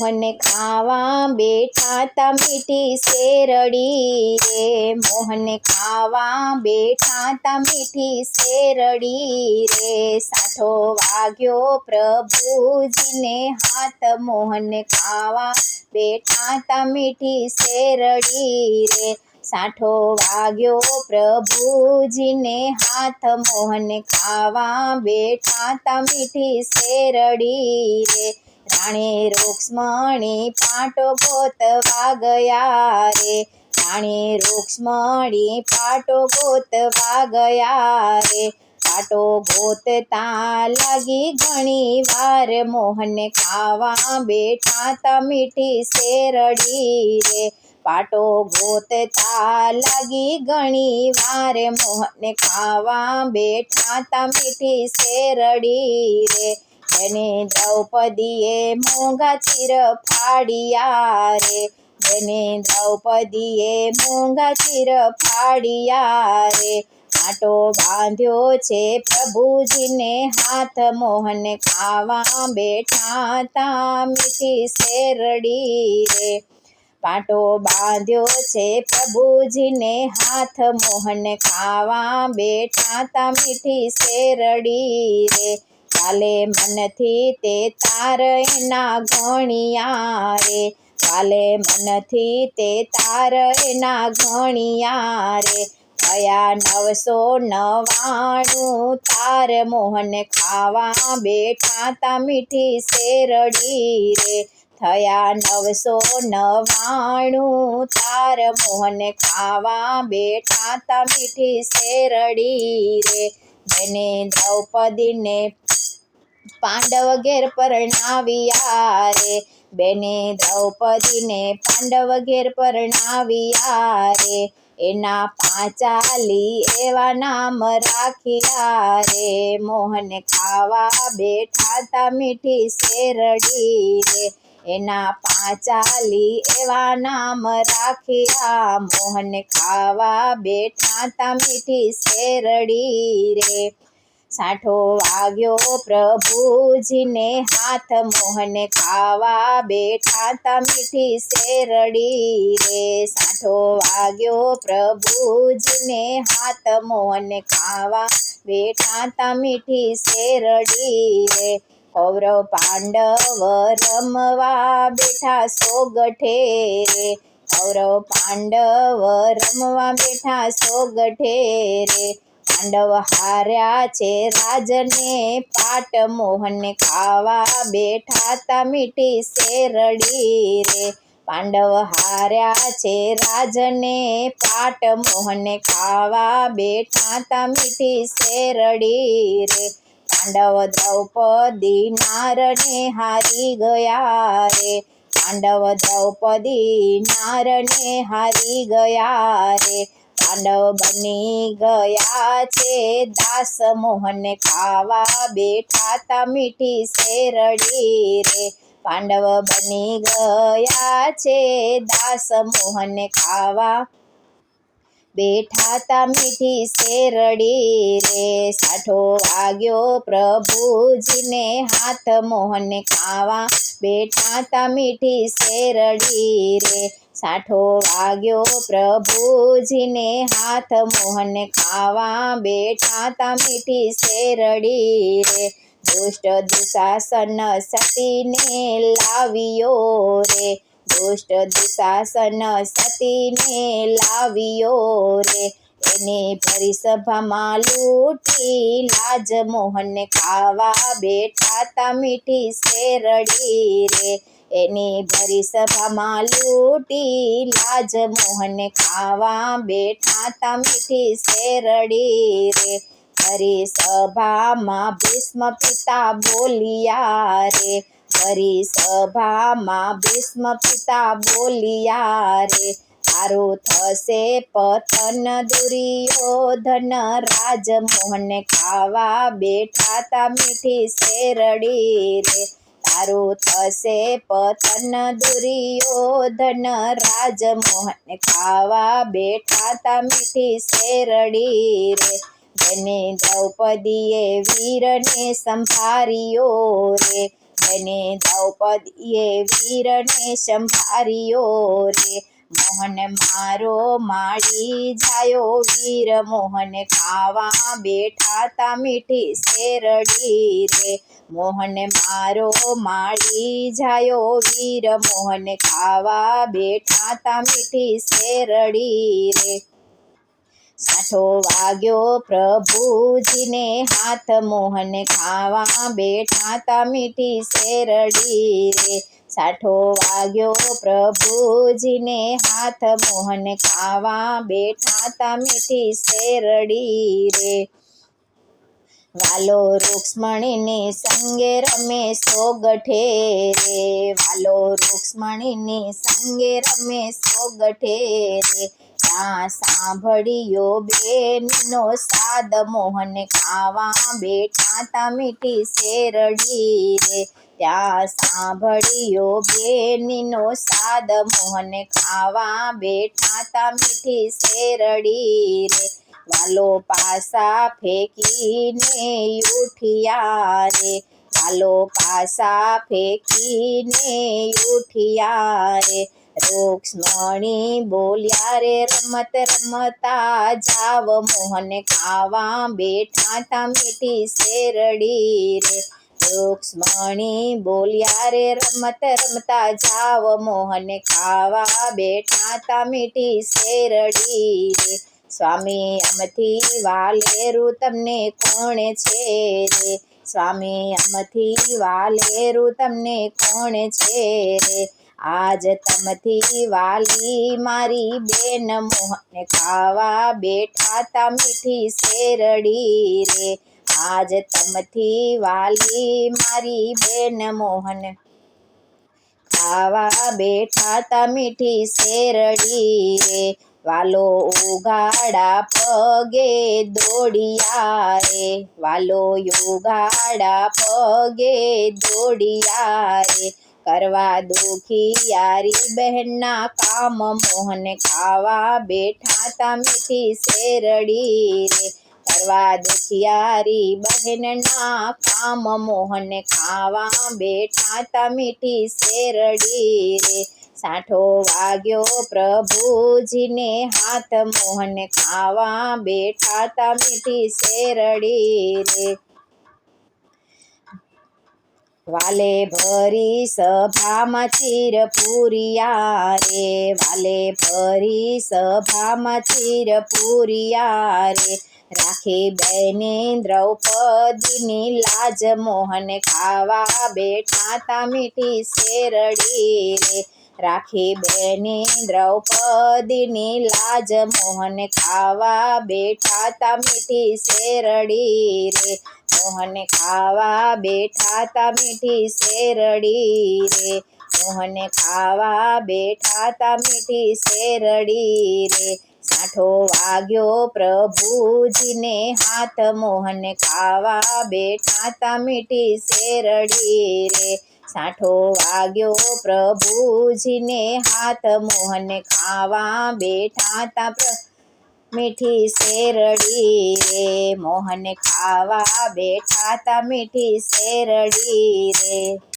મોહન ખાવા બેઠા તા મીઠી શેરડી રે, મોહન ખાવા બેઠા તા મીઠી શેરડી રે, સાઠો વાગ્યો પ્રભુજીને હાથ, મોહન ખાવા બેઠા તા મીઠી શેરડી રે, સાઠો વાગ્યો પ્રભુજીને હાથ, મોહન ખાવા બેઠા તા મીઠી શેરડી રે, રાણે રૂક્ષ્મણી પાટો ગોતવા ગયા રે, રાણે રૂક્ષ્મણી પાટો ગોતવા ગયા રે, પાટો ગોતતા લાગી ઘણી વાર, મોહન ખાવા બેઠા તા મીઠી શેરડી રે, પાટો ગોતતા લાગી ઘણી વાર, મોહન ખાવા બેઠા તા મીઠી શેરડી રે, બેને દ્રૌપદીએ મોંઘા ચીર ફાડ્યા રે, બેને દ્રૌપદીએ મોંઘા ચીર ફાડ્યા રે, માટો બાંધ્યો છે પ્રભુજીને હાથ, મોહન ખાવા બેઠા તા મીઠી શેરડી રે, પાટો બાંધ્યો છે પ્રભુજીને હાથ, મોહન ખાવા બેઠા તા મીઠી શેરડી રે, વાલે મનથી તે તાર એના ગણિયા રે, વાલે મનથી તે તાર એના ગણિયા રે, થયા 999 તાર, મોહન ખાવા બેઠા તા મીઠી શેરડી રે, થયા 999 તાર, મોહન ખાવા બેઠા તા મીઠી શેરડી રે, બેને દ્રૌપદીને પાંડવ ઘેર પરણાવ્યા રે, બેને દ્રૌપદીને પાંડવ ઘેર પરણાવ્યા રે, એના 45 એવા નામ રાખ્યા રે, મોહન ખાવા બેઠા તા મીઠી શેરડી રે, એના 45 એવા નામ રાખ્યા, મોહન ખાવા બેઠા તા મીઠી શેરડી રે, સાઠો વાગ્યો પ્રભુજીને હાથ, મોહન ખાવા બેઠા તા મીઠી શેરડી રે, સાઠો વાગ્યો પ્રભુજીને હાથ, મોહન ખાવા બેઠા તા મીઠી શેરડી રે, કૌરવ પાંડવ રમવા બેઠા સોગઠે રે, કૌરવ પાંડવ રમવા બેઠા સોગઠે રે, પાંડવ હાર્યા છે રાજને પાટ, મોહન ખાવા બેઠા તા મીઠી શેરડી રે, પાંડવ હાર્યા છે રાજને પાટ, મોહન ખાવા બેઠા તા મીઠી શેરડી રે, પાંડવ દ્રૌપદી નારને હારી ગયા રે, પાંડવ દ્રૌપદી નારને હારી ગયા રે, પાંડવ બની ગયા છે દાસ, મોહન ખાવા બેઠા તા મીઠી શેરડી રે, પાંડવ બની ગયા છે દાસ, મોહન ખાવા બેઠા તા મીઠી શેરડી રે, સાઠો વાગ્યો પ્રભુજીને હાથ, મોહન ખાવા બેઠા તા મીઠી શેરડી રે, સાઠો વાગ્યો પ્રભુજીને હાથ, મોહન ખાવા બેઠા તા મીઠી શેરડી રે, દુષ્ટ દુશાસન સતીને લાવ્યો રે, દુષ્ટ દુશાસન સતીને લાવ્યો રે, એને ભરી સભામાં લૂંટી લાજ, મોહન ખાવા બેઠા તા મીઠી શેરડી રે, એની ભરી સભામાં લૂંટી લાજ, મોહન ખાવા બેઠા તા મીઠી શેરડી રે, ભરી સભામાં ભીષ્મ પિતા બોલ્યા રે, ભરી સભામાં ભીષ્મ પિતા બોલ્યા રે, તારું થશે પતન દુર્યોધન રાજ, મોહન ખાવા બેઠા તા મીઠી શેરડી રે, તારું થશે પતન દુર્યોધન રાજ, મોહન ખાવા બેઠા તા મીઠી શેરડી રે, બેને દ્રૌપદીએ વીરને સંભાળ્યો રે, બેને દ્રૌપદીએ વીરને સંભાર્યો રે, મોહન મારો માળી જાયો વીર, મોહન ખાવા બેઠા તા મીઠી શેરડી રે, મોહન મારો માળી જાયો વીર, મોહન ખાવા બેઠા તા મીઠી શેરડી રે, સાઠો વાગ્યો પ્રભુજીને હાથ, મોહન ખાવા બેઠા તા મીઠી શેરડી રે, સાઠો વાગ્યો પ્રભુજીને હાથ, મોહન ખાવા બેઠા તા મીઠી શેરડી રે, વાલો રૂક્ષ્મણીની સંગે રમે સોગઠે રે, વાલો રૂક્ષ્મણીની સંગે રમે સોગઠે રે, ત્યાં સાંભળ્યો બેનનો સાદ, મોહન ખાવા બેઠા તા મીઠી શેરડી રે, ત્યાં સાંભળ્યો બેનનો સાદ, મોહન ખાવા બેઠા તા મીઠી શેરડી રે, વાલો પાસા ફેંકીને ઉઠ્યા રે, વાલો પાસા ફેંકીને ઉઠ્યા રે, રૂક્ષ્મણી બોલ્યા રે રમત રમતા જાવ, મોહન ખાવા બેઠા તા મીઠી શેરડી રે, રૂક્ષ્મણી બોલ્યા રે રમત રમતા જાવ, મોહન ખાવા બેઠા તા મીઠી શેરડી રે, સ્વામી આમથી વાલેરું તમને કોણ છે રે, સ્વામી આમથી વાલેરું તમને કોણ છે રે, આજ તમથી વાલી મારી બેન, મોહન ખાવા બેઠા તા મીઠી શેરડી રે, આજ તમથી વાલી મારી બેન, મોહન ખાવા બેઠા તા મીઠી શેરડી રે, વાલો ઉઘાડા પગે દોડિયા રે, વાલો ઉઘાડા પગે દોડિયા રે, કરવા દુખિયારી બહેનના કામ, મોહન ખાવા બેઠા તા મીઠી શેરડી રે, કરવા દુખિયારી બહેનના કામ, મોહન ખાવા બેઠા તા મીઠી શેરડી રે, સાઠો વાગ્યો પ્રભુજીને હાથ, મોહન ખાવા બેઠા તા મીઠી શેરડી રે, વાલે ભરી સભામાં ચીર પૂરિયા રે, વાલે ભરી સભામાં ચીર પૂરિયા રે, રાખી બેને દ્રૌપદીની લાજ, મોહન ખાવા બેઠા તા મીઠી શેરડી રે, રાખી બેને દ્રૌપદીની લાજ, મોહન ખાવા બેઠા તા મીઠી શેરડી રે, મોહન ખાવા બેઠા તા મીઠી શેરડી રે, મોહન ખાવા બેઠા તા મીઠી શેરડી રે, સાઠો વાગ્યો પ્રભુજીને હાથ, મોહન ખાવા બેઠા તા મીઠી શેરડી રે, સાઠો વાગ્યો પ્રભુજીને હાથ, મોહન ખાવા બેઠા તા મીઠી શેરડી રે, મોહન ખાવા બેઠા તા મીઠી શેરડી રે.